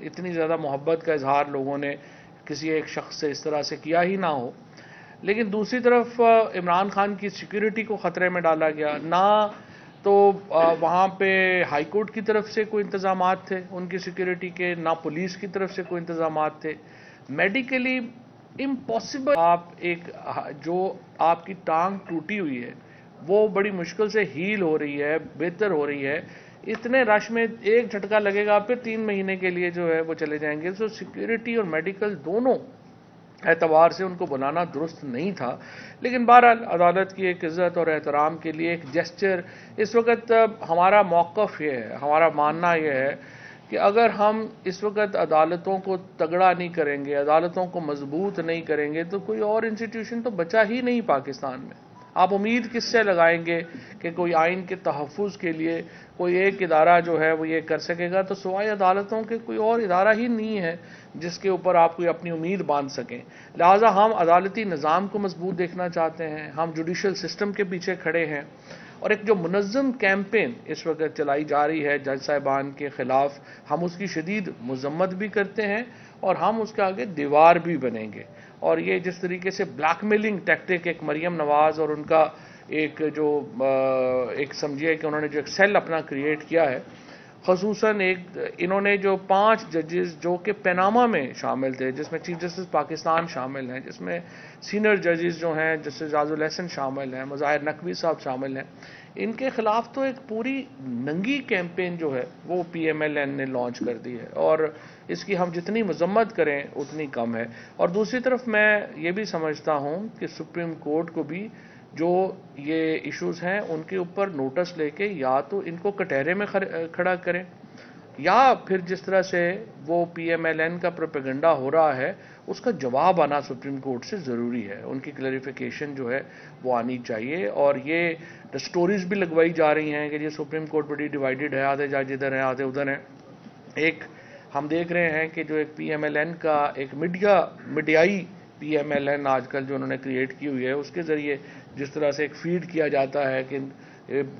اتنی زیادہ محبت کا اظہار لوگوں نے کسی ایک شخص سے اس طرح سے کیا ہی نہ ہو. لیکن دوسری طرف عمران خان کی سیکیورٹی کو خطرے میں ڈالا گیا. نہ تو وہاں پہ ہائی کورٹ کی طرف سے کوئی انتظامات تھے ان کی سیکیورٹی کے، نہ پولیس کی طرف سے کوئی انتظامات تھے. Medically impossible. آپ جو آپ کی ٹانگ ٹوٹی ہوئی ہے وہ بڑی مشکل سے ہیل ہو رہی ہے، بہتر ہو رہی ہے، اتنے رش میں ایک جھٹکا لگے گا، پھر 3 مہینے کے لیے جو ہے وہ چلے جائیں گے. سو سیکیورٹی اور میڈیکل دونوں اعتبار سے ان کو بلانا درست نہیں تھا. لیکن بہرحال عدالت کی ایک عزت اور احترام کے لیے ایک جیسچر. اس وقت ہمارا موقف یہ ہے، ہمارا ماننا یہ ہے کہ اگر ہم اس وقت عدالتوں کو تگڑا نہیں کریں گے، عدالتوں کو مضبوط نہیں کریں گے، تو کوئی اور انسٹیٹیوشن تو بچا ہی نہیں پاکستان میں. آپ امید کس سے لگائیں گے کہ کوئی آئین کے تحفظ کے لیے کوئی ایک ادارہ جو ہے وہ یہ کر سکے گا؟ تو سوائے عدالتوں کے کوئی اور ادارہ ہی نہیں ہے جس کے اوپر آپ کوئی اپنی امید باندھ سکیں. لہٰذا ہم عدالتی نظام کو مضبوط دیکھنا چاہتے ہیں، ہم جوڈیشل سسٹم کے پیچھے کھڑے ہیں، اور ایک جو منظم کیمپین اس وقت چلائی جا رہی ہے جج صاحبان کے خلاف، ہم اس کی شدید مذمت بھی کرتے ہیں اور ہم اس کے آگے دیوار بھی بنیں گے. اور یہ جس طریقے سے بلیک میلنگ ٹیکٹک ایک مریم نواز اور ان کا ایک جو ایک سمجھیے کہ انہوں نے جو ایک سیل اپنا کریٹ کیا ہے، خصوصاً انہوں نے جو 5 ججز جو کہ پیناما میں شامل تھے، جس میں چیف جسٹس پاکستان شامل ہیں، جس میں سینئر ججز جو ہیں جسٹس جاز الحسن شامل ہیں، مظاہر نقوی صاحب شامل ہیں، ان کے خلاف تو ایک پوری ننگی کیمپین جو ہے وہ پی ایم ایل این نے لانچ کر دی ہے، اور اس کی ہم جتنی مذمت کریں اتنی کم ہے. اور دوسری طرف میں یہ بھی سمجھتا ہوں کہ سپریم کورٹ کو بھی جو یہ ایشوز ہیں ان کے اوپر نوٹس لے کے یا تو ان کو کٹہرے میں کھڑا کریں، یا پھر جس طرح سے وہ پی ایم ایل این کا پروپیگنڈا ہو رہا ہے اس کا جواب آنا سپریم کورٹ سے ضروری ہے. ان کی کلیریفیکیشن جو ہے وہ آنی چاہیے. اور یہ سٹوریز بھی لگوائی جا رہی ہیں کہ یہ سپریم کورٹ بڑی ڈیوائیڈڈ ہے، آدھے جج ادھر ہیں آدھے ادھر ہیں. ایک ہم دیکھ رہے ہیں کہ جو ایک پی ایم ایل این کا ایک میڈیائی پی ایم ایل این آج کل جو انہوں نے کریٹ کی ہوئی ہے، اس کے ذریعے جس طرح سے ایک فیڈ کیا جاتا ہے کہ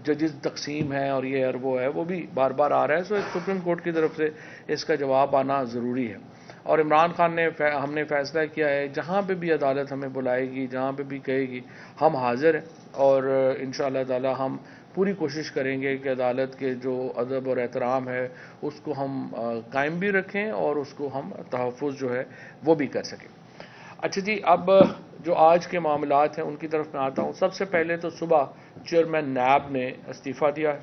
ججز تقسیم ہے اور یہ اور وہ ہے، وہ بھی بار بار آ رہا ہے. سو ایک سپریم کورٹ کی طرف سے اس کا جواب آنا ضروری ہے. اور عمران خان ہم نے فیصلہ کیا ہے جہاں پہ بھی عدالت ہمیں بلائے گی، جہاں پہ بھی کہے گی، ہم حاضر ہیں، اور انشاءاللہ تعالی ہم پوری کوشش کریں گے کہ عدالت کے جو ادب اور احترام ہے اس کو ہم قائم بھی رکھیں اور اس کو ہم تحفظ جو ہے وہ بھی کر سکیں. اچھا جی، اب جو آج کے معاملات ہیں ان کی طرف میں آتا ہوں. سب سے پہلے تو صبح چیئرمین نیب نے استعفیٰ دیا ہے.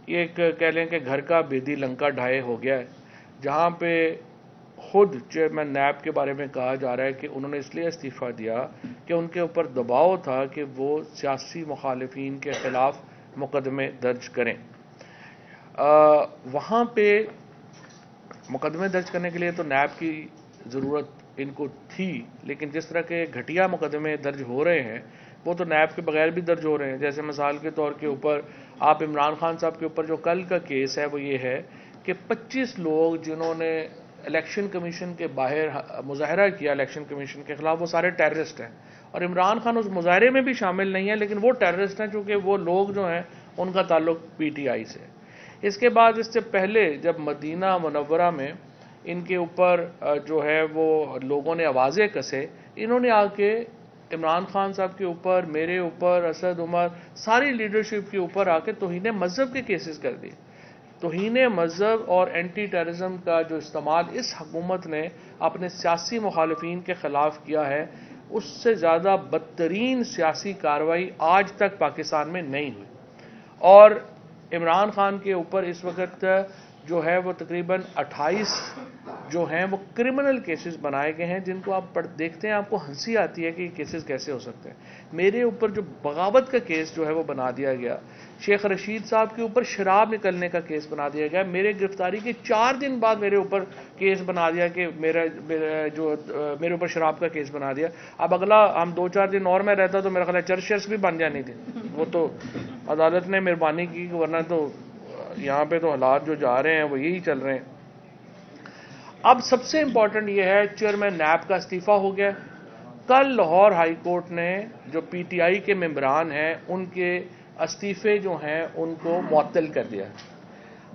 یہ ایک کہہ لیں کہ گھر کا بیدی لنکا ڈھائے ہو گیا ہے، جہاں پہ خود چیئرمین نیب کے بارے میں کہا جا رہا ہے کہ انہوں نے اس لیے استعفیٰ دیا کہ ان کے اوپر دباؤ تھا کہ وہ سیاسی مخالفین کے خلاف مقدمے درج کریں. وہاں پہ مقدمے درج کرنے کے لیے تو نیب کی ضرورت ان کو تھی، لیکن جس طرح کے گھٹیا مقدمے درج ہو رہے ہیں وہ تو نیب کے بغیر بھی درج ہو رہے ہیں. جیسے مثال کے طور کے اوپر آپ عمران خان صاحب کے اوپر جو کل کا کیس ہے وہ یہ ہے کہ 25 لوگ جنہوں نے الیکشن کمیشن کے باہر مظاہرہ کیا الیکشن کمیشن کے خلاف، وہ سارے ٹیررسٹ ہیں، اور عمران خان اس مظاہرے میں بھی شامل نہیں ہے، لیکن وہ ٹیررسٹ ہیں چونکہ وہ لوگ جو ہیں ان کا تعلق پی ٹی آئی سے. اس کے بعد اس سے پہلے جب مدینہ منورہ میں ان کے اوپر جو ہے وہ لوگوں نے آوازیں کسے، انہوں نے آ کے عمران خان صاحب کے اوپر، میرے اوپر، اسد عمر، ساری لیڈرشپ کے اوپر آ کے توہین مذہب کے کیسز کر دیے. توہین مذہب اور اینٹی ٹیررزم کا جو استعمال اس حکومت نے اپنے سیاسی مخالفین کے خلاف کیا ہے، اس سے زیادہ بدترین سیاسی کارروائی آج تک پاکستان میں نہیں ہوئی. اور عمران خان کے اوپر اس وقت جو ہے وہ تقریباً 28 جو ہیں وہ کرمنل کیسز بنائے گئے ہیں، جن کو آپ دیکھتے ہیں آپ کو ہنسی آتی ہے کہ یہ کیسز کیسے ہو سکتے ہیں. میرے اوپر جو بغاوت کا کیس جو ہے وہ بنا دیا گیا، شیخ رشید صاحب کے اوپر شراب نکلنے کا کیس بنا دیا گیا، میرے گرفتاری کے 4 دن بعد میرے اوپر کیس بنا دیا کہ میرے اوپر شراب کا کیس بنا دیا. اب اگلا ہم 2-4 دن اور میں رہتا تو میرا خیال ہے چرچ بھی بن جانی تھی. وہ تو عدالت نے مہربانی کی، ورنہ تو یہاں پہ تو حالات جو جا رہے ہیں وہ یہی چل رہے ہیں. اب سب سے امپورٹنٹ یہ ہے چیئرمین نیب کا استعفیٰ ہو گیا. کل لاہور ہائی کورٹ نے جو پی ٹی آئی کے ممبران ہیں ان کے استعفے جو ہیں ان کو معطل کر دیا.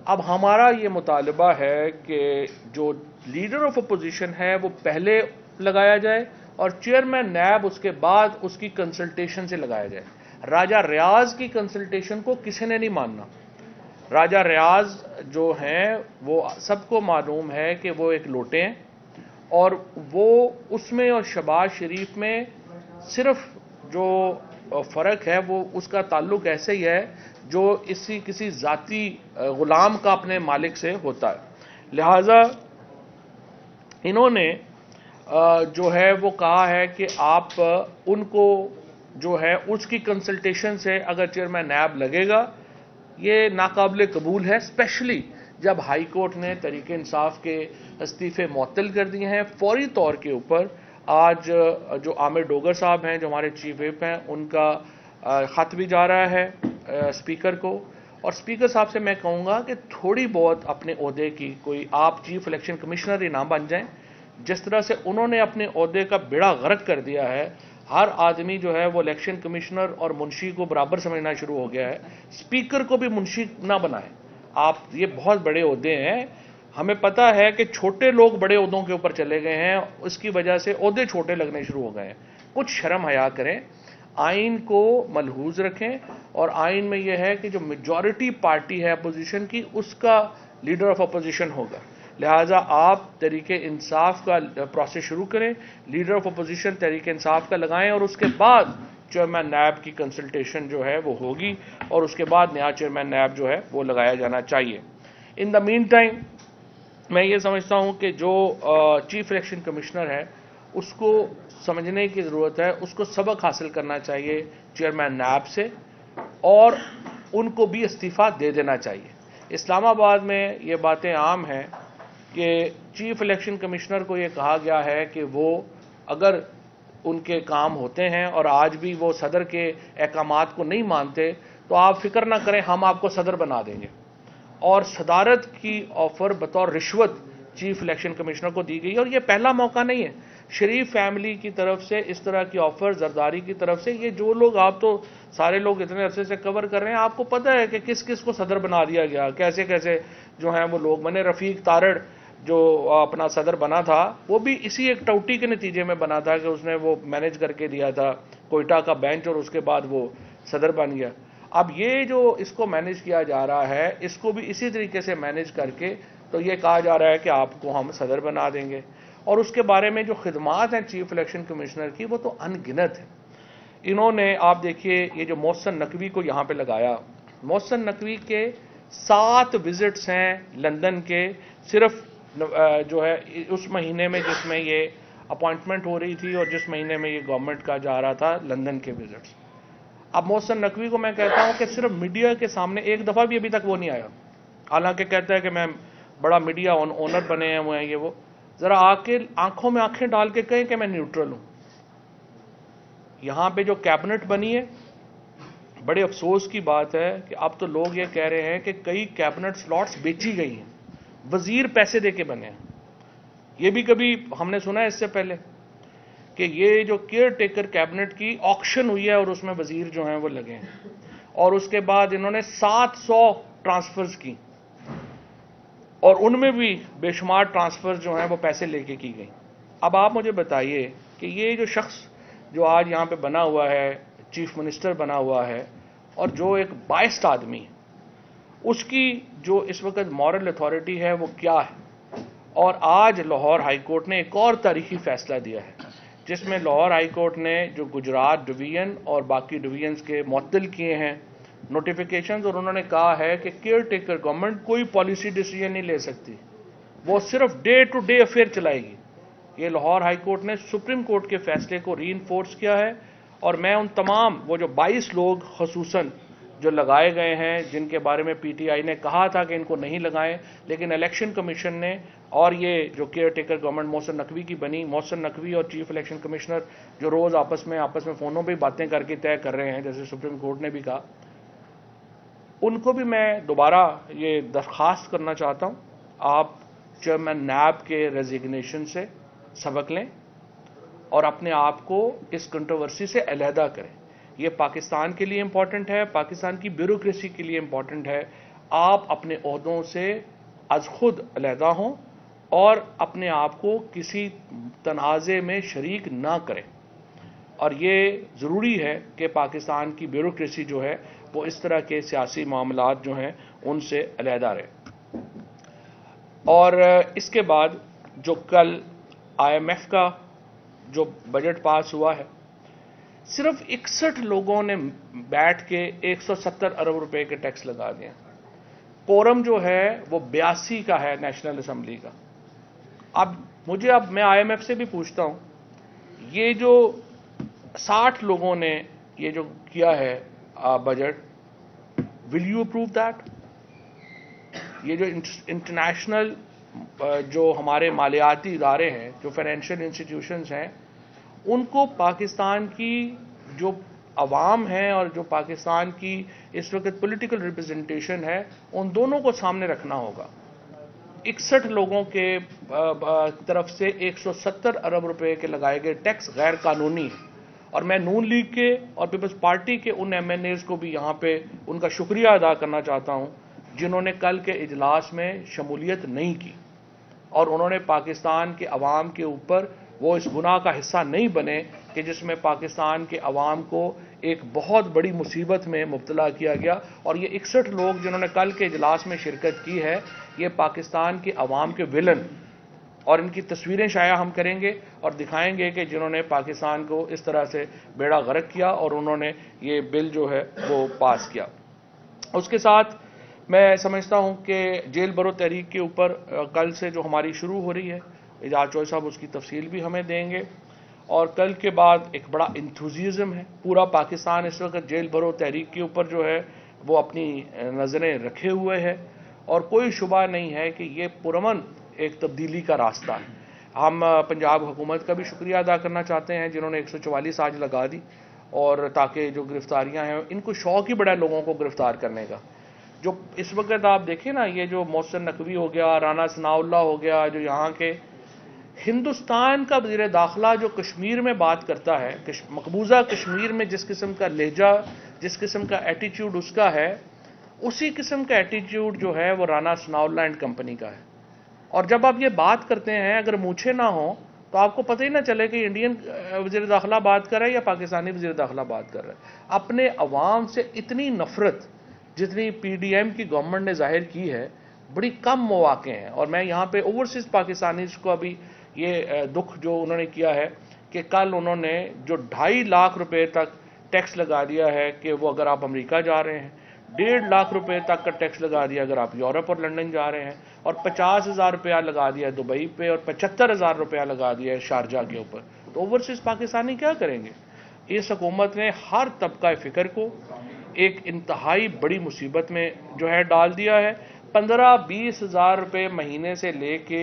اب ہمارا یہ مطالبہ ہے کہ جو لیڈر آف اپوزیشن ہے وہ پہلے لگایا جائے اور چیئرمین نیب اس کے بعد اس کی کنسلٹیشن سے لگایا جائے. راجہ ریاض کی کنسلٹیشن کو کسی نے نہیں ماننا. راجہ ریاض جو ہیں وہ سب کو معلوم ہے کہ وہ ایک لوٹے ہیں اور وہ اس میں اور شہباز شریف میں صرف جو فرق ہے وہ اس کا تعلق ایسے ہی ہے جو کسی ذاتی غلام کا اپنے مالک سے ہوتا ہے. لہذا انہوں نے جو ہے وہ کہا ہے کہ آپ ان کو جو ہے اس کی کنسلٹیشن سے اگر چیئرمین نیب لگے گا یہ ناقابل قبول ہے، اسپیشلی جب ہائی کورٹ نے تحریک انصاف کے استعفے معطل کر دیے ہیں. فوری طور کے اوپر آج جو عامر ڈوگر صاحب ہیں جو ہمارے چیف وپ ہیں ان کا خط بھی جا رہا ہے اسپیکر کو، اور اسپیکر صاحب سے میں کہوں گا کہ تھوڑی بہت اپنے عہدے کی کوئی آپ چیف الیکشن کمشنر ہی نہ بن جائیں. جس طرح سے انہوں نے اپنے عہدے کا بیڑا غرق کر دیا ہے، ہر آدمی جو ہے وہ الیکشن کمشنر اور منشی کو برابر سمجھنا شروع ہو گیا ہے. اسپیکر کو بھی منشی نہ بنائیں. آپ یہ بہت بڑے عہدے ہیں، ہمیں پتا ہے کہ چھوٹے لوگ بڑے عہدوں کے اوپر چلے گئے ہیں، اس کی وجہ سے عہدے چھوٹے لگنے شروع ہو گئے ہیں. کچھ شرم حیا کریں، آئین کو ملحوظ رکھیں، اور آئین میں یہ ہے کہ جو میجورٹی پارٹی ہے اپوزیشن کی اس کا لیڈر آف اپوزیشن ہوگا. لہٰذا آپ تحریک انصاف کا پروسیس شروع کریں، leader of opposition Tehreek Insaf کا لگائیں، اور اس کے بعد چیئرمین نیب کی کنسلٹیشن جو ہے وہ ہوگی اور اس کے بعد نیا چیئرمین نیب جو ہے وہ لگایا جانا چاہیے. ان دا مین ٹائم میں یہ سمجھتا ہوں کہ جو چیف الیکشن کمشنر ہے اس کو سمجھنے کی ضرورت ہے، اس کو سبق حاصل کرنا چاہیے چیئرمین نیب سے، اور ان کو بھی استعفیٰ دے دینا چاہیے. اسلام آباد میں یہ باتیں عام ہیں کہ چیف الیکشن کمشنر کو یہ کہا گیا ہے کہ وہ اگر ان کے کام ہوتے ہیں اور آج بھی وہ صدر کے احکامات کو نہیں مانتے تو آپ فکر نہ کریں، ہم آپ کو صدر بنا دیں گے. اور صدارت کی آفر بطور رشوت چیف الیکشن کمشنر کو دی گئی، اور یہ پہلا موقع نہیں ہے. شریف فیملی کی طرف سے اس طرح کی آفر، زرداری کی طرف سے، یہ جو لوگ آپ تو سارے لوگ اتنے عرصے سے کور کر رہے ہیں، آپ کو پتہ ہے کہ کس کس کو صدر بنا دیا گیا، کیسے کیسے جو ہیں وہ لوگ بنے. رفیق تارڑ جو اپنا صدر بنا تھا وہ بھی اسی ایک ٹوٹی کے نتیجے میں بنا تھا کہ اس نے وہ مینج کر کے دیا تھا کوئٹہ کا بینچ اور اس کے بعد وہ صدر بن گیا. اب یہ جو اس کو مینج کیا جا رہا ہے اس کو بھی اسی طریقے سے مینج کر کے تو یہ کہا جا رہا ہے کہ آپ کو ہم صدر بنا دیں گے. اور اس کے بارے میں جو خدمات ہیں چیف الیکشن کمشنر کی وہ تو ان گنت ہیں. انہوں نے آپ دیکھیے یہ جو محسن نقوی کو یہاں پہ لگایا، محسن نقوی کے 7 وزٹس ہیں لندن کے، صرف جو ہے اس مہینے میں جس میں یہ اپوائنٹمنٹ ہو رہی تھی اور جس مہینے میں یہ گورنمنٹ کا جا رہا تھا لندن کے وزٹس. اب محسن نقوی کو میں کہتا ہوں کہ صرف میڈیا کے سامنے ایک دفعہ بھی ابھی تک وہ نہیں آیا، حالانکہ کہتا ہے کہ میں بڑا میڈیا اونر بنے ہوئے ہیں. یہ وہ ذرا آ کے آنکھوں میں آنکھیں ڈال کے کہیں کہ میں نیوٹرل ہوں. یہاں پہ جو کیبنٹ بنی ہے، بڑے افسوس کی بات ہے کہ اب تو لوگ یہ کہہ رہے ہیں کہ کئی کیبنٹ سلاٹس بیچی گئی ہیں، وزیر پیسے دے کے بنے ہیں. یہ بھی کبھی ہم نے سنا ہے اس سے پہلے کہ یہ جو کیئر ٹیکر کیبنٹ کی آکشن ہوئی ہے اور اس میں وزیر جو ہیں وہ لگے ہیں، اور اس کے بعد انہوں نے 700 ٹرانسفرز کی، اور ان میں بھی بے شمار ٹرانسفرز جو ہیں وہ پیسے لے کے کی گئی. اب آپ مجھے بتائیے کہ یہ جو شخص جو آج یہاں پہ بنا ہوا ہے، چیف منسٹر بنا ہوا ہے، اور جو ایک بائسڈ آدمی ہے، اس کی جو اس وقت مورل اتھارٹی ہے وہ کیا ہے. اور آج لاہور ہائی کورٹ نے ایک اور تاریخی فیصلہ دیا ہے جس میں لاہور ہائی کورٹ نے جو گجرات ڈویژن اور باقی ڈویژنز کے معطل کیے ہیں نوٹیفیکیشنز، اور انہوں نے کہا ہے کہ کیئر ٹیکر گورنمنٹ کوئی پالیسی ڈیسیژن نہیں لے سکتی، وہ صرف ڈے ٹو ڈے افیئر چلائے گی. یہ لاہور ہائی کورٹ نے سپریم کورٹ کے فیصلے کو ری انفورس کیا ہے. اور میں ان تمام وہ جو 22 لوگ خصوصاً جو لگائے گئے ہیں جن کے بارے میں پی ٹی آئی نے کہا تھا کہ ان کو نہیں لگائیں، لیکن الیکشن کمیشن نے اور یہ جو care taker government Mohsin Naqvi کی بنی، محسن نقوی اور چیف الیکشن کمشنر جو روز آپس میں فونوں پہ باتیں کر کے طے کر رہے ہیں جیسے سپریم کورٹ نے بھی کہا، ان کو بھی میں دوبارہ یہ درخواست کرنا چاہتا ہوں آپ چیئرمین نیب کے ریزگنیشن سے سبق لیں اور اپنے آپ کو اس کنٹروورسی سے علیحدہ کریں. یہ پاکستان کے لیے امپورٹنٹ ہے، پاکستان کی بیوروکریسی کے لیے امپورٹنٹ ہے. آپ اپنے عہدوں سے از خود علیحدہ ہوں اور اپنے آپ کو کسی تنازع میں شریک نہ کریں، اور یہ ضروری ہے کہ پاکستان کی بیوروکریسی جو ہے وہ اس طرح کے سیاسی معاملات جو ہیں ان سے علیحدہ رہے۔ اور اس کے بعد جو کل IMF کا جو بجٹ پاس ہوا ہے، صرف 61 لوگوں نے بیٹھ کے 170 ارب روپے کے ٹیکس لگا دیے۔ کورم جو ہے وہ 82 کا ہے نیشنل اسمبلی کا۔ اب میں IMF سے بھی پوچھتا ہوں، یہ جو 60 لوگوں نے یہ جو کیا ہے budget, will you approve that? یہ جو انٹرنیشنل جو ہمارے مالیاتی ادارے ہیں، جو فائنینشیل انسٹیٹیوشنز ہیں، ان کو پاکستان کی جو عوام ہیں اور جو پاکستان کی اس وقت پولیٹیکل ریپرزنٹیشن ہے، ان دونوں کو سامنے رکھنا ہوگا۔ 61 لوگوں کے طرف سے 170 ارب روپے کے لگائے گئے ٹیکس غیر قانونی ہے، اور میں نون لیگ کے اور پیپلز پارٹی کے ان MNAs کو بھی یہاں پہ ان کا شکریہ ادا کرنا چاہتا ہوں جنہوں نے کل کے اجلاس میں شمولیت نہیں کی، اور انہوں نے پاکستان کے عوام کے اوپر وہ اس گناہ کا حصہ نہیں بنے کہ جس میں پاکستان کے عوام کو ایک بہت بڑی مصیبت میں مبتلا کیا گیا۔ اور یہ 61 لوگ جنہوں نے کل کے اجلاس میں شرکت کی ہے، یہ پاکستان کے عوام کے ولن، اور ان کی تصویریں شائع ہم کریں گے اور دکھائیں گے کہ جنہوں نے پاکستان کو اس طرح سے بیڑا غرق کیا اور انہوں نے یہ بل جو ہے وہ پاس کیا۔ اس کے ساتھ میں سمجھتا ہوں کہ جیل برو تحریک کے اوپر کل سے جو ہماری شروع ہو رہی ہے، اعجاز چوہدری صاحب اس کی تفصیل بھی ہمیں دیں گے، اور کل کے بعد ایک بڑا انتھوزیزم ہے۔ پورا پاکستان اس وقت جیل برو تحریک کے اوپر جو ہے وہ اپنی نظریں رکھے ہوئے ہے، اور کوئی شبہ نہیں ہے کہ یہ پرامن ایک تبدیلی کا راستہ ہے۔ ہم پنجاب حکومت کا بھی شکریہ ادا کرنا چاہتے ہیں جنہوں نے 144 آج لگا دی، اور تاکہ جو گرفتاریاں ہیں، ان کو شوق ہی بڑا لوگوں کو گرفتار کرنے کا۔ جو اس وقت آپ دیکھیں نا، یہ جو محسن نقوی ہو گیا، رانا ثناء اللہ ہو گیا، جو یہاں کے ہندوستان کا وزیر داخلہ جو کشمیر میں بات کرتا ہے، مقبوضہ کشمیر میں جس قسم کا لہجہ، جس قسم کا ایٹیچیوڈ اس کا ہے، اسی قسم کا ایٹیچیوڈ جو ہے وہ رانا ثناء اللہ اینڈ کمپنی کا ہے۔ اور جب آپ یہ بات کرتے ہیں، اگر مونچھیں نہ ہوں تو آپ کو پتہ ہی نہ چلے کہ انڈین وزیر داخلہ بات کر رہا ہے یا پاکستانی وزیر داخلہ بات کر رہا ہے۔ اپنے عوام سے اتنی نفرت جتنی PDM کی گورنمنٹ نے ظاہر کی ہے، بڑی کم مواقع ہیں۔ اور میں یہاں پہ اوورسیز پاکستانیز کو ابھی یہ دکھ جو انہوں نے کیا ہے کہ کل انہوں نے جو 2.5 لاکھ روپے تک ٹیکس لگا دیا ہے کہ وہ اگر آپ امریکہ جا رہے ہیں، 1.5 لاکھ روپے تک کا ٹیکس لگا دیا اگر آپ یورپ اور لنڈن جا رہے ہیں، اور 50,000 روپیہ لگا دیا ہے دبئی پہ، اور 75,000 روپیہ لگا دیا ہے شارجہ کے اوپر، تو اوورسیز پاکستانی کیا کریں گے؟ اس حکومت نے ہر طبقہ فکر کو ایک انتہائی بڑی مصیبت میں جو ہے ڈال دیا ہے۔ 15-20 ہزار روپے مہینے سے لے کے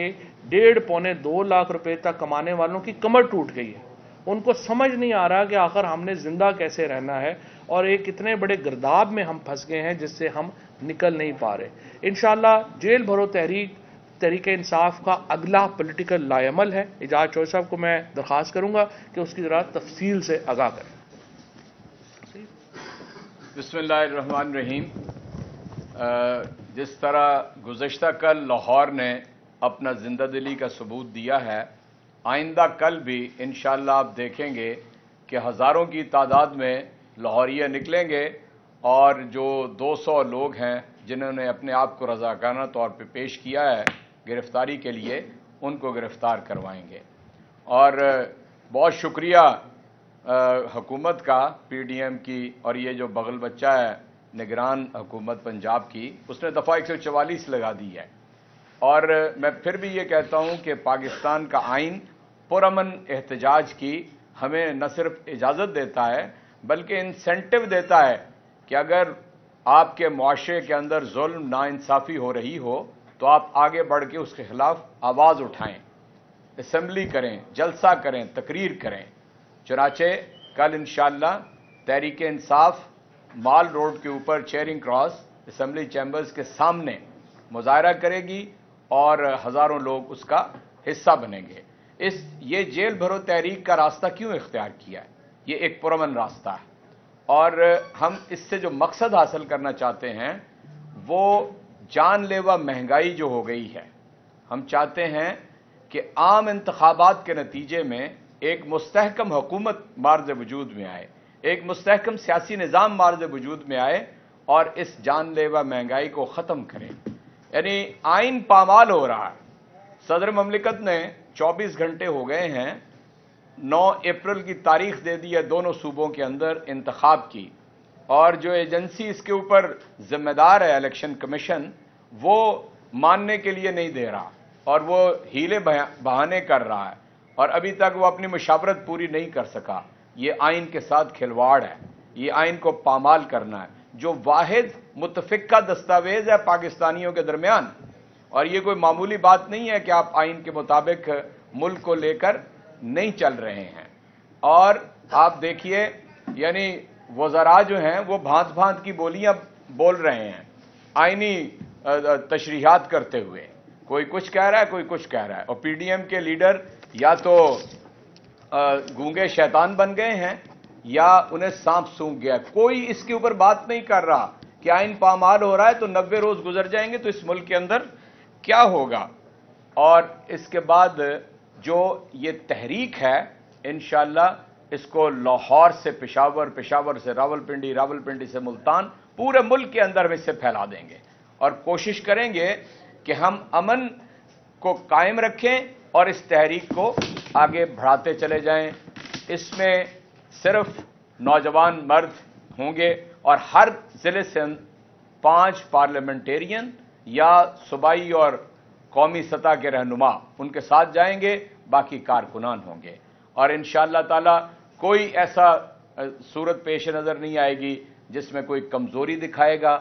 1.5-2 لاکھ روپے تک کمانے والوں کی کمر ٹوٹ گئی ہے۔ ان کو سمجھ نہیں آ رہا کہ آخر ہم نے زندہ کیسے رہنا ہے، اور ایک اتنے بڑے گرداب میں ہم پھنس گئے ہیں جس سے ہم نکل نہیں پا رہے۔ انشاءاللہ جیل بھرو تحریک انصاف کا اگلا پولیٹیکل لائے عمل ہے۔ اعجاز چوہدری صاحب کو میں درخواست کروں گا کہ اس کی ذرا تفصیل سے آگاہ کریں۔ بسم اللہ الرحمن الرحیم۔ جس طرح گزشتہ کل لاہور نے اپنا زندہ دلی کا ثبوت دیا ہے، آئندہ کل بھی انشاءاللہ آپ دیکھیں گے کہ ہزاروں کی تعداد میں لاہوریہ نکلیں گے، اور جو 200 لوگ ہیں جنہوں نے اپنے آپ کو رضاکارانہ طور پہ پیش کیا ہے گرفتاری کے لیے، ان کو گرفتار کروائیں گے۔ اور بہت شکریہ حکومت کا، PDM کی، اور یہ جو بغل بچہ ہے نگران حکومت پنجاب کی، اس نے دفعہ 144 لگا دی ہے۔ اور میں پھر بھی یہ کہتا ہوں کہ پاکستان کا آئین پرامن احتجاج کی ہمیں نہ صرف اجازت دیتا ہے بلکہ انسینٹیو دیتا ہے کہ اگر آپ کے معاشرے کے اندر ظلم ناانصافی ہو رہی ہو تو آپ آگے بڑھ کے اس کے خلاف آواز اٹھائیں، اسمبلی کریں، جلسہ کریں، تقریر کریں۔ چنانچہ کل انشاءاللہ تحریک انصاف مال روڈ کے اوپر چیئرنگ کراس اسمبلی چیمبرز کے سامنے مظاہرہ کرے گی، اور ہزاروں لوگ اس کا حصہ بنیں گے۔ یہ جیل بھرو تحریک کا راستہ کیوں اختیار کیا ہے؟ یہ ایک پرامن راستہ ہے، اور ہم اس سے جو مقصد حاصل کرنا چاہتے ہیں وہ جان لیوا مہنگائی جو ہو گئی ہے، ہم چاہتے ہیں کہ عام انتخابات کے نتیجے میں ایک مستحکم حکومت مارز وجود میں آئے، ایک مستحکم سیاسی نظام مارز وجود میں آئے اور اس جان لیوا مہنگائی کو ختم کرے۔ یعنی آئین پامال ہو رہا ہے۔ صدر مملکت نے 24 گھنٹے ہو گئے ہیں، 9 اپریل کی تاریخ دے دی ہے دونوں صوبوں کے اندر انتخاب کی، اور جو ایجنسی اس کے اوپر ذمہ دار ہے الیکشن کمیشن، وہ ماننے کے لیے نہیں دے رہا اور وہ ہیلے بہانے کر رہا ہے، اور ابھی تک وہ اپنی مشاورت پوری نہیں کر سکا۔ یہ آئین کے ساتھ کھلواڑ ہے، یہ آئین کو پامال کرنا ہے، جو واحد متفقہ دستاویز ہے پاکستانیوں کے درمیان، اور یہ کوئی معمولی بات نہیں ہے کہ آپ آئین کے مطابق ملک کو لے کر نہیں چل رہے ہیں۔ اور آپ دیکھیے، یعنی وزراء جو ہیں وہ بھانت بھانت کی بولیاں بول رہے ہیں آئینی تشریحات کرتے ہوئے، کوئی کچھ کہہ رہا ہے، کوئی کچھ کہہ رہا ہے، اور پی ڈی ایم کے لیڈر یا تو گونگے شیطان بن گئے ہیں یا انہیں سانپ سونگ گیا۔ کوئی اس کے اوپر بات نہیں کر رہا کہ آئین پامال ہو رہا ہے تو 90 روز گزر جائیں گے تو اس ملک کے اندر کیا ہوگا۔ اور اس کے بعد جو یہ تحریک ہے، انشاءاللہ اس کو لاہور سے پشاور، پشاور سے راولپنڈی، راولپنڈی سے ملتان، پورے ملک کے اندر ہم اس سے پھیلا دیں گے، اور کوشش کریں گے کہ ہم امن کو قائم رکھیں اور اس تحریک کو آگے بڑھاتے چلے جائیں۔ اس میں صرف نوجوان مرد ہوں گے، اور ہر ضلع سے 5 پارلیمنٹیرین یا صوبائی اور قومی سطح کے رہنما ان کے ساتھ جائیں گے، باقی کارکنان ہوں گے، اور انشاءاللہ تعالی کوئی ایسا صورت پیش نظر نہیں آئے گی جس میں کوئی کمزوری دکھائے گا۔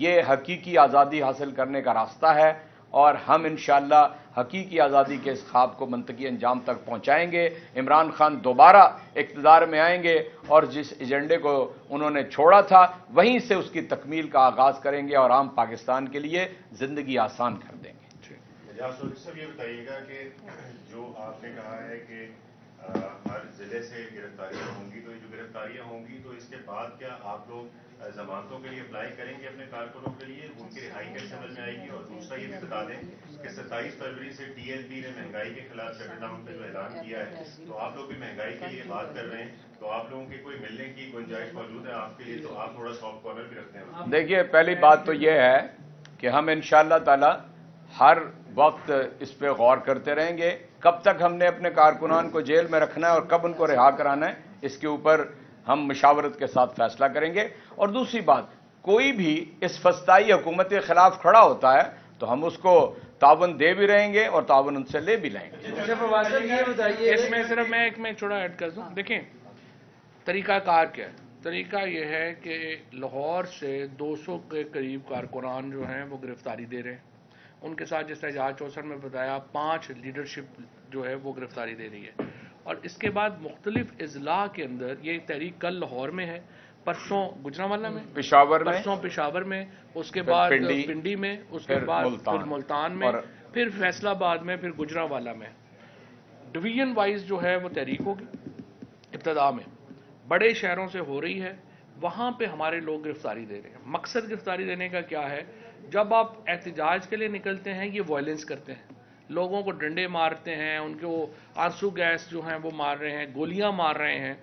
یہ حقیقی آزادی حاصل کرنے کا راستہ ہے، اور ہم انشاءاللہ حقیقی آزادی کے اس خواب کو منطقی انجام تک پہنچائیں گے۔ عمران خان دوبارہ اقتدار میں آئیں گے اور جس ایجنڈے کو انہوں نے چھوڑا تھا وہیں سے اس کی تکمیل کا آغاز کریں گے اور عام پاکستان کے لیے زندگی آسان کر دیں گے۔ صاحب یہ بتائیے گا کہ جو آپ نے کہا ہے کہ ہر ضلع سے گرفتاریاں ہوں گی، تو یہ جو گرفتاریاں ہوں گی تو اس کے بعد کیا آپ لوگ ضمانتوں کے لیے اپلائی کریں گے اپنے کارکنوں کے لیے؟ ان کی رہائی کیسے عمل میں آئے گی؟ اور دوسرا یہ بھی بتا دیں کہ 27 فروری سے ٹی ایل پی نے مہنگائی کے خلاف شٹ ڈاؤن کا جو اعلان کیا ہے، تو آپ لوگ بھی مہنگائی کے لیے بات کر رہے ہیں، تو آپ لوگوں کی کوئی ملنے کی گنجائش موجود ہے آپ کے لیے؟ تو آپ تھوڑا سافٹ کارنر بھی رکھتے ہیں۔ دیکھیے، پہلی بات تو یہ ہے کہ ہم انشاءاللہ تعالی ہر وقت اس پہ غور کرتے رہیں گے۔ کب تک ہم نے اپنے کارکنان کو جیل میں رکھنا ہے اور کب ان کو رہا کرانا ہے، اس کے اوپر ہم مشاورت کے ساتھ فیصلہ کریں گے۔ اور دوسری بات، کوئی بھی اس فسطائی حکومت کے خلاف کھڑا ہوتا ہے تو ہم اس کو تعاون دے بھی رہیں گے اور تعاون ان سے لے بھی لیں گے۔ اس میں صرف میں ایک چھوڑا ایڈ کر دوں۔ دیکھیں طریقہ کار کیا ہے۔ طریقہ یہ ہے کہ لاہور سے 200 کے قریب کارکنان جو ہیں وہ گرفتاری دے رہے ہیں، ان کے ساتھ جس طرح اعجاز چوسر میں بتایا 5 لیڈرشپ جو ہے وہ گرفتاری دے رہی ہے، اور اس کے بعد مختلف اضلاع کے اندر یہ تحریک کل لاہور میں ہے، پرسوں گجرانوالہ میں، پرسوں پشاور میں، اس کے بعد پنڈی میں، اس کے بعد پھر ملتان میں، پھر فیصل آباد میں، پھر گجرانوالہ میں۔ ڈویژن وائز جو ہے وہ تحریک ہوگی۔ ابتدا میں بڑے شہروں سے ہو رہی ہے، وہاں پہ ہمارے لوگ گرفتاری دے رہے ہیں۔ مقصد گرفتاری دینے کا کیا ہے؟ جب آپ احتجاج کے لیے نکلتے ہیں یہ وائلنس کرتے ہیں، لوگوں کو ڈنڈے مارتے ہیں، ان کو آنسو گیس جو ہیں وہ مار رہے ہیں، گولیاں مار رہے ہیں،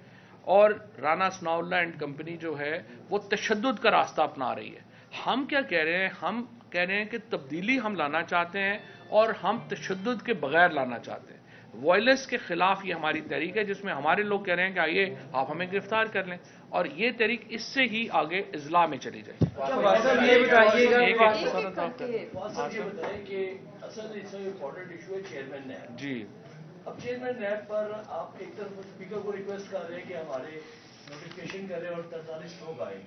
اور رانا ثناء اللہ اینڈ کمپنی جو ہے وہ تشدد کا راستہ اپنا رہی ہے۔ ہم کیا کہہ رہے ہیں؟ ہم کہہ رہے ہیں کہ تبدیلی ہم لانا چاہتے ہیں اور ہم تشدد کے بغیر لانا چاہتے ہیں۔ وائلنس کے خلاف یہ ہماری تحریک ہے، جس میں ہمارے لوگ کہہ رہے ہیں کہ آئیے آپ ہمیں گرفتار کر لیں، اور یہ تحریک اس سے ہی آگے اضلاع میں چلی جائے۔ یہ بتائیے گا کہ اصل امپورٹنٹ ایشو ہے چیئرمین نیب۔ جی، اب چیئرمین نیب پر آپ ایک طرف اسپیکر کو ریکویسٹ کر رہے ہیں کہ ہمارے نوٹیفکیشن کریں اور 43 لوگ آئیں،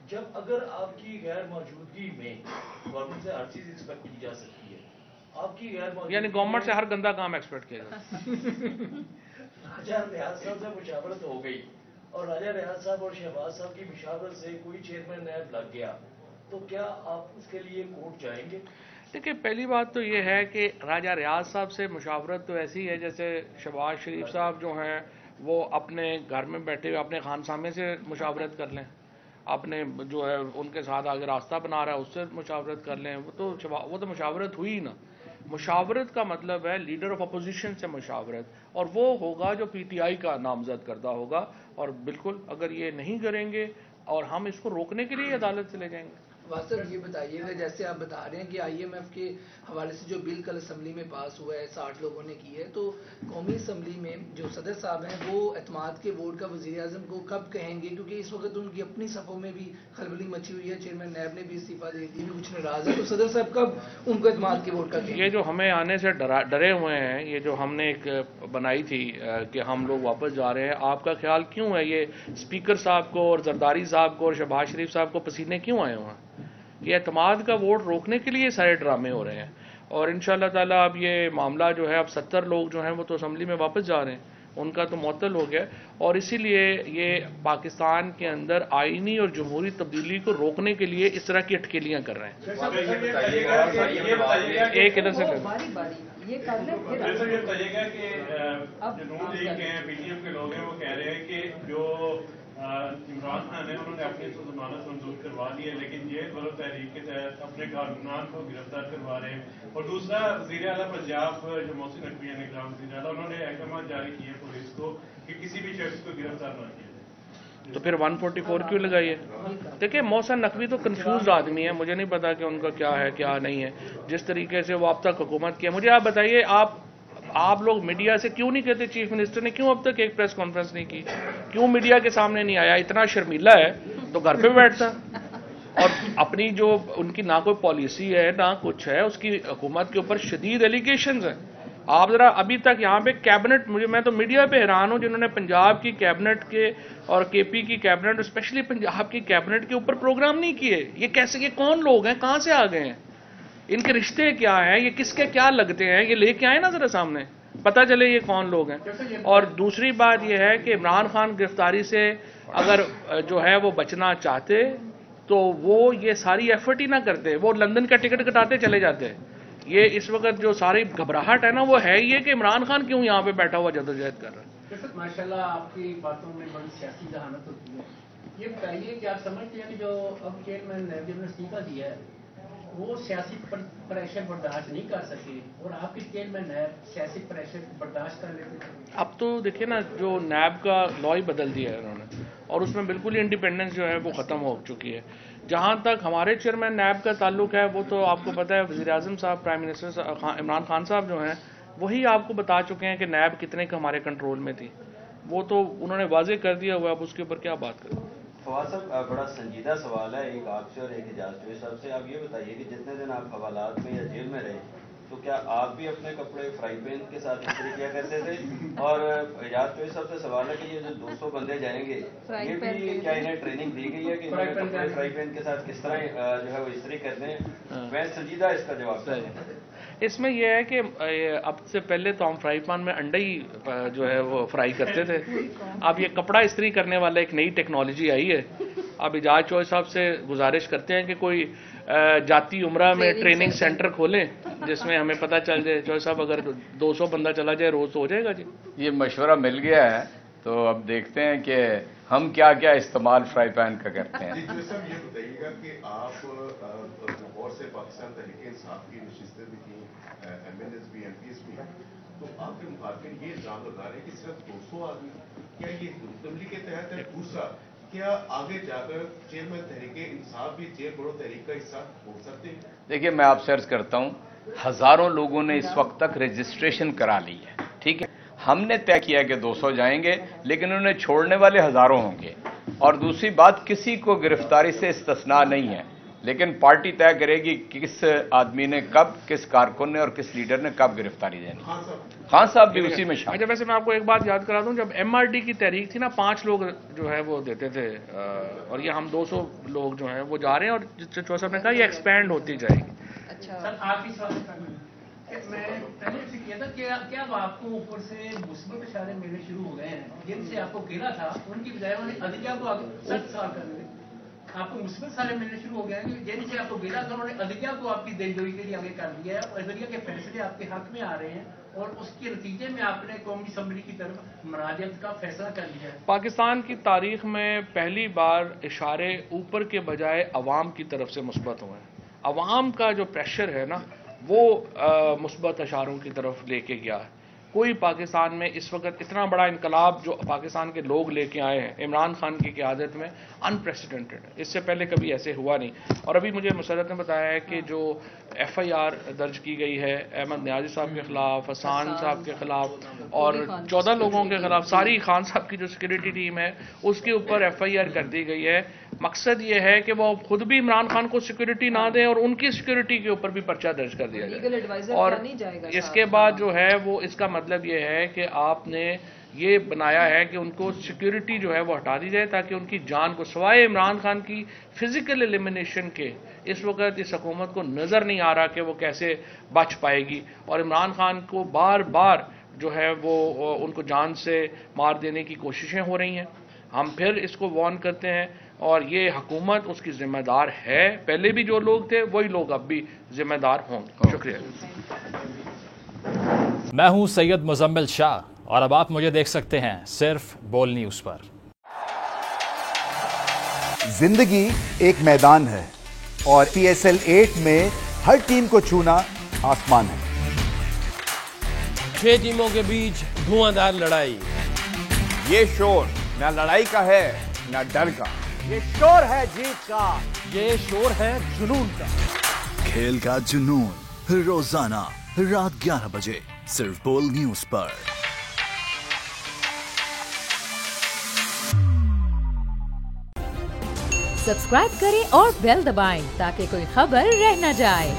جب اگر آپ کی غیر موجودگی میں گورنمنٹ سے ہر چیز ایکسپیکٹ کی جا سکتی ہے، آپ کی غیر موجودگی یعنی گورنمنٹ سے ہر گندا کام ایکسپیکٹ کیا جاتا ہے۔ راجہ ریاض صاحب سے مشاورت ہو گئی اور راجہ ریاض صاحب اور شہباز صاحب کی مشاورت سے کوئی چیئرمین نیب لگ گیا، تو کیا آپ اس کے لیے کورٹ جائیں گے؟ دیکھیں، پہلی بات تو یہ ہے کہ راجہ ریاض صاحب سے مشاورت تو ایسی ہے جیسے شہباز شریف صاحب جو ہیں وہ اپنے گھر میں بیٹھے ہوئے اپنے خانسامے سے مشاورت کر لیں۔ آپ نے جو ہے ان کے ساتھ آگے راستہ بنا رہا ہے اس سے مشاورت کر لیں. وہ تو مشاورت ہوئی نا. مشاورت کا مطلب ہے لیڈر آف اپوزیشن سے مشاورت, اور وہ ہوگا جو پی ٹی آئی کا نامزد کردہ ہوگا. اور بالکل اگر یہ نہیں کریں گے اور ہم اس کو روکنے کے لیے عدالت سے لے جائیں گے. واصف یہ بتائیے گا, جیسے آپ بتا رہے ہیں کہ آئی ایم ایف کے حوالے سے جو بل کل اسمبلی میں پاس ہوا ہے 60 لوگوں نے کی ہے, تو قومی اسمبلی میں جو صدر صاحب ہیں وہ اعتماد کے ووٹ کا وزیر اعظم کو کب کہیں گے, کیونکہ اس وقت ان کی اپنی صفوں میں بھی خلبلی مچی ہوئی ہے, چیئرمین نیب نے بھی استعفیٰ دے دی, کچھ ناراض ہے, تو صدر صاحب کب ان کو اعتماد کے ووٹ کا کہیں گے؟ یہ جو ہمیں آنے سے ڈرے ہوئے ہیں, یہ جو ہم نے ایک بنائی تھی کہ ہم لوگ واپس جا رہے ہیں, آپ کا خیال کیوں ہے یہ اسپیکر صاحب کو اور زرداری صاحب کو اور شہباز شریف صاحب کو پسینے کیوں آئے ہوئے ہیں؟ یہ اعتماد کا ووٹ روکنے کے لیے سارے ڈرامے ہو رہے ہیں. اور انشاءاللہ تعالیٰ اب یہ معاملہ جو ہے, اب 70 لوگ جو ہیں وہ تو اسمبلی میں واپس جا رہے ہیں, ان کا تو معطل ہو گیا, اور اسی لیے یہ پاکستان کے اندر آئینی اور جمہوری تبدیلی کو روکنے کے لیے اس طرح کی اٹکیلیاں کر رہے ہیں. ایک ادھر سے یہ بتائیے گا کہ نون لیگ کے ہیں, پی ٹی ایم کے لوگ ہیں, وہ کہہ رہے ہیں کہ جو عمران خان ہے انہوں نے اپنی ضمانت منظور کروا لی ہے, لیکن یہ غلط تحریک کے تحت اپنے کارکنان کو گرفتار کروا رہے ہیں. اور دوسرا, وزیر اعلیٰ پنجاب جو محسن نقوی ہیں, نگران وزیر اعلیٰ, انہوں نے احکامات جاری کیے پولیس کو کہ کسی بھی شخص کو گرفتار نہ کیا جائے. تو پھر 144 کیوں لگائیے؟ دیکھیں محسن نقوی تو کنفیوز آدمی ہے, مجھے نہیں پتا کہ ان کا کیا ہے کیا نہیں ہے. جس طریقے سے وہ اب تک حکومت کیا, مجھے آپ بتائیے, آپ لوگ میڈیا سے کیوں نہیں کہتے چیف منسٹر نے کیوں اب تک ایک پریس کانفرنس نہیں کی؟ کیوں میڈیا کے سامنے نہیں آیا؟ اتنا شرمیلا ہے تو گھر پہ بیٹھتا. اور اپنی جو ان کی نہ کوئی پالیسی ہے نہ کچھ ہے, اس کی حکومت کے اوپر شدید ایلیگیشنز ہیں. آپ ذرا ابھی تک یہاں پہ کیبنٹ, میں تو میڈیا پہ حیران ہوں جنہوں نے پنجاب کی کیبنٹ کے اور کے پی کی کیبنٹ, اسپیشلی پنجاب کی کیبنٹ کے اوپر پروگرام نہیں کیے. یہ کیسے, یہ کون لوگ ہیں, کہاں سے آ گئے ہیں, ان کے رشتے کیا ہیں, یہ کس کے کیا لگتے ہیں, یہ لے کے آئے نا ذرا سامنے, پتہ چلے یہ کون لوگ ہیں. اور دوسری بات یہ ہے کہ عمران خان گرفتاری سے اگر جو ہے وہ بچنا چاہتے تو وہ یہ ساری ایفرٹ ہی نہ کرتے, وہ لندن کا ٹکٹ کٹاتے چلے جاتے. یہ اس وقت جو ساری گھبراہٹ ہے نا, وہ ہے یہ کہ عمران خان کیوں یہاں پہ بیٹھا ہوا جدوجہد کر رہا ہے. ماشاء اللہ آپ کی باتوں میں بڑی سیاسی ذہانت ہوتی ہے. یہ بتائیے کہ آپ سمجھتے ہیں کہ جو اب چیئرمین نیب نے استعفیٰ دیا ہے وہ سیاسی پریشر برداشت نہیں کر سکے, اور آپ کے چیئرمین نیب سیاسی پریشر برداشت کر لیتے ہیں؟ اب تو دیکھیں نا, جو نیب کا لا ہی بدل دیا ہے انہوں نے, اور اس میں بالکل ہی انڈیپینڈنس جو ہے وہ ختم ہو چکی ہے. جہاں تک ہمارے چیئرمین نیب کا تعلق ہے, وہ تو آپ کو پتہ ہے وزیر اعظم صاحب, پرائم منسٹر عمران خان صاحب جو ہیں, وہی آپ کو بتا چکے ہیں کہ نیب کتنے کا ہمارے کنٹرول میں تھی. وہ تو انہوں نے واضح کر دیا ہوا, اب اس کے اوپر کیا بات کریں. فواد صاحب, بڑا سنجیدہ سوال ہے ایک آپ سے اور ایک اعجاز چوہی صاحب سے. آپ یہ بتائیے کہ جتنے دن آپ حوالات میں یا جیل میں رہے, تو کیا آپ بھی اپنے کپڑے فرائی پین کے ساتھ استری کیا کرتے تھے؟ اور اعجاز چوہی صاحب سے سوال ہے کہ یہ جو 200 بندے جائیں گے, یہ بھی کیا انہیں ٹریننگ دی گئی ہے کہ انہیں کپڑے فرائی پین کے ساتھ کس طرح جو ہے وہ استری کرتے ہیں؟ میں سنجیدہ اس کا جواب دوں. اس میں یہ ہے کہ اب سے پہلے تو ہم فرائی پان میں انڈا ہی جو ہے وہ فرائی کرتے تھے. اب یہ کپڑا استری کرنے والا ایک نئی ٹیکنالوجی آئی ہے. اب اعجاز چوہی صاحب سے گزارش کرتے ہیں کہ کوئی جاتی عمرہ میں ٹریننگ سینٹر کھولیں جس میں ہمیں پتہ چل جائے. چوہی صاحب اگر 200 بندہ چلا جائے روز تو ہو جائے گا جی. یہ مشورہ مل گیا ہے, تو اب دیکھتے ہیں کہ ہم کیا کیا استعمال فرائی پین کا کرتے ہیں. جی صاحب, یہ بتائیے گا کہ آپ لاہور سے پاکستان تحریک انصاف کی نشستیں بھی کی, ایم ایل ایز بھی, ایم پی ایس بھی, تو آپ کے مخالفین یہ الزام لگا رہے ہیں کہ صرف 200 آدمی, کیا یہ حکم کے تحت ہے؟ دوسرا, کیا آگے جا کر چیئرمین تحریک انصاف بھی جیل بڑھو تحریک کا حصہ ہو سکتے ہیں؟ دیکھیے, میں آپ سے عرض کرتا ہوں, ہزاروں لوگوں نے اس وقت تک رجسٹریشن کرا لی ہے, ٹھیک ہے. ہم نے طے کیا کہ 200 جائیں گے, لیکن انہیں چھوڑنے والے ہزاروں ہوں گے. اور دوسری بات, کسی کو گرفتاری سے استثناء نہیں ہے, لیکن پارٹی طے کرے گی کہ کس آدمی نے کب, کس کارکن نے اور کس لیڈر نے کب گرفتاری دینی. خان صاحب بھی اسی میں شامل. اچھا, ویسے میں آپ کو ایک بات یاد کرا دوں, جب ایم آر ڈی کی تحریک تھی نا, 5 لوگ جو ہے وہ دیتے تھے, اور یہ ہم 200 لوگ جو ہیں وہ جا رہے ہیں, اور چوہا صاحب نے کہا یہ ایکسپینڈ ہوتی جائے گی. سر آپ ہی سوال میں پہلے سے کیا تھا کہ کیا آپ کو اوپر سے مثبت اشارے ملنے شروع ہو گئے ہیں, جن سے آپ کو گھیرا تھا ان کی بجائے انہوں نے عدلیہ کو 7 سال کر دیا. آپ کو مثبت سارے ملنے شروع ہو گئے ہیں, جن سے آپ کو گھیرا تھا انہوں نے عدلیہ کو آپ کی دلجوئی کے لیے آگے کر دیا ہے, اور عدلیہ کے فیصلے آپ کے حق میں آ رہے ہیں, اور اس کے نتیجے میں آپ نے قومی اسمبلی کی طرف مراجعت کا فیصلہ کر لیا ہے؟ پاکستان کی تاریخ میں پہلی بار اشارے اوپر کے بجائے عوام کی طرف سے مثبت ہوئے ہیں. عوام کا جو پریشر ہے نا وہ مثبت اشاروں کی طرف لے کے گیا ہے. کوئی پاکستان میں اس وقت اتنا بڑا انقلاب جو پاکستان کے لوگ لے کے آئے ہیں عمران خان کی قیادت میں انپریسیڈنٹڈ ہے. اس سے پہلے کبھی ایسے ہوا نہیں. اور ابھی مجھے مسرت نے بتایا ہے کہ جو FIR درج کی گئی ہے احمد نیازی صاحب کے خلاف, حسان صاحب کے خلاف اور 14 لوگوں کے خلاف, ساری خان صاحب کی جو سیکورٹی ٹیم ہے اس کے اوپر FIR کر دی گئی ہے. مقصد یہ ہے کہ وہ خود بھی عمران خان کو سیکورٹی نہ دیں اور ان کی سیکورٹی کے اوپر بھی پرچہ درج کر دیا جائے. اور اس کے بعد جو ہے وہ اس کا مطلب یہ ہے کہ آپ نے یہ بنایا ہے کہ ان کو سیکورٹی جو ہے وہ ہٹا دی جائے تاکہ ان کی جان کو, سوائے عمران خان کی فزیکل ایلیمینیشن کے اس وقت اس حکومت کو نظر نہیں آ رہا کہ وہ کیسے بچ پائے گی. اور عمران خان کو بار بار جو ہے وہ ان کو جان سے مار دینے کی کوششیں ہو رہی ہیں. ہم پھر اس کو وارن کرتے ہیں اور یہ حکومت اس کی ذمہ دار ہے. پہلے بھی جو لوگ تھے وہی لوگ اب بھی ذمہ دار ہوں گے. شکریہ. میں ہوں سید مزمل شاہ اور اب آپ مجھے دیکھ سکتے ہیں صرف بول نیوز پر. زندگی ایک میدان ہے اور PSL 8 میں ہر ٹیم کو چھونا آسمان ہے. 6 ٹیموں کے بیچ دھواں دار لڑائی. یہ شور نہ لڑائی کا ہے نہ ڈر کا. یہ شور ہے جیت کا. یہ شور ہے جنون کا. کھیل کا جنون روزانہ رات 11 بجے صرف بول نیوز پر. سبسکرائب کریں اور بیل دبائیں تاکہ کوئی خبر رہ نہ جائے.